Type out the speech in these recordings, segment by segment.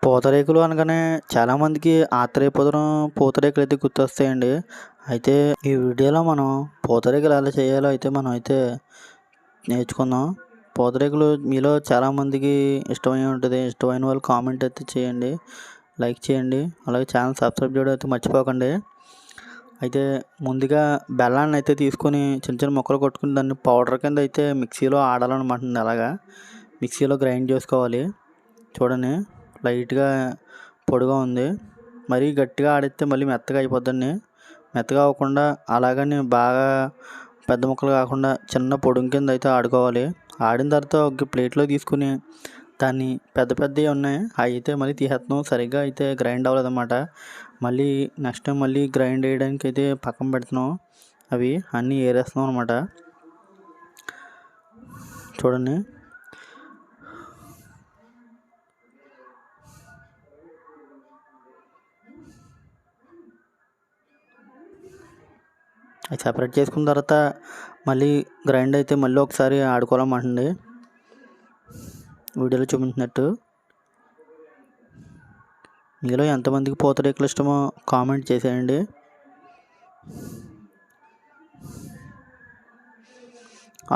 పూతరేకులు అనగానే చాలామందికి ఆత్రేయపురం పూతరేకులు అయితే గుర్తొస్తాయండి. అయితే ఈ వీడియోలో మనం పూతరేకులు ఎలా చేయాలో అయితే మనం అయితే నేర్చుకుందాం. పూతరేకులు మీలో చాలామందికి ఇష్టమై ఉంటుంది. ఇష్టమైన వాళ్ళు కామెంట్ అయితే చేయండి, లైక్ చేయండి, అలాగే ఛానల్ సబ్స్క్రైబ్ చేయడం అయితే మర్చిపోకండి. అయితే ముందుగా బెల్లాన్ని అయితే తీసుకొని చిన్న చిన్న ముక్కలు కొట్టుకుని దాన్ని పౌడర్ కింద అయితే మిక్సీలో ఆడాలన్నమాట. అలాగా మిక్సీలో గ్రైండ్ చేసుకోవాలి. చూడండి, లైట్గా పొడిగా ఉంది. మరీ గట్టిగా ఆడితే మళ్ళీ మెత్తగా అయిపోద్దండి. మెత్తగా అవ్వకుండా అలాగని బాగా పెద్ద ముక్కలు కాకుండా చిన్న పొడుం కింద అయితే ఆడుకోవాలి. ఆడిన తర్వాత ఒక ప్లేట్లో తీసుకుని దాన్ని పెద్ద పెద్దవి ఉన్నాయి అవి అయితే మళ్ళీ తీసేస్తున్నాం. సరిగ్గా అయితే గ్రైండ్ అవ్వలేదన్నమాట. మళ్ళీ నెక్స్ట్ టైం మళ్ళీ గ్రైండ్ వేయడానికి అయితే పక్కన పెడుతున్నాం. అవి అన్నీ ఏరేస్తున్నాం అనమాట. చూడండి, అది సెపరేట్ చేసుకున్న తర్వాత మళ్ళీ గ్రైండ్ అయితే మళ్ళీ ఒకసారి ఆడుకోవాలన్నమాటండి, వీడియోలో చూపించినట్టు. మీలో ఎంతమందికి పూతరేకులు ఇష్టమో కామెంట్ చేసేయండి.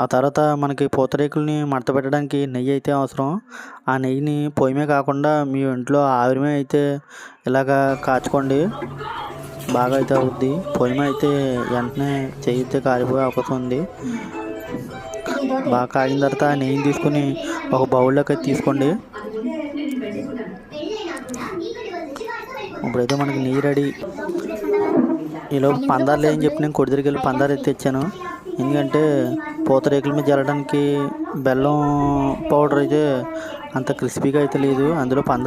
ఆ తర్వాత మనకి పూతరేకుల్ని మడత పెట్టడానికి నెయ్యి అయితే అవసరం. ఆ నెయ్యిని పొయ్యి మీద కాకుండా మీ ఇంట్లో ఆవిరి మీద అయితే ఇలాగా కాచుకోండి, బాగా అయితే అవుద్ది. పొయ్యి మీద అయితే వెంటనే చెయ్యి అయితే కారిపోయే అవకాశం ఉంది. బాగా కాగిన తర్వాత నెయ్యిని తీసుకుని ఒక బౌల్లోకి అయితే తీసుకోండి. ఇప్పుడైతే మనకి నెయ్యి రెడీ. ఈలో పందారు లేదని చెప్పి నేను కొడి దగ్గరికి వెళ్ళి పందారు అయితే తెచ్చాను. ఎందుకంటే పూతరేకుల మీద జల్లడానికి బెల్లం పౌడర్ అయితే అంత క్రిస్పీగా అయితే లేదు. అందులో పందారు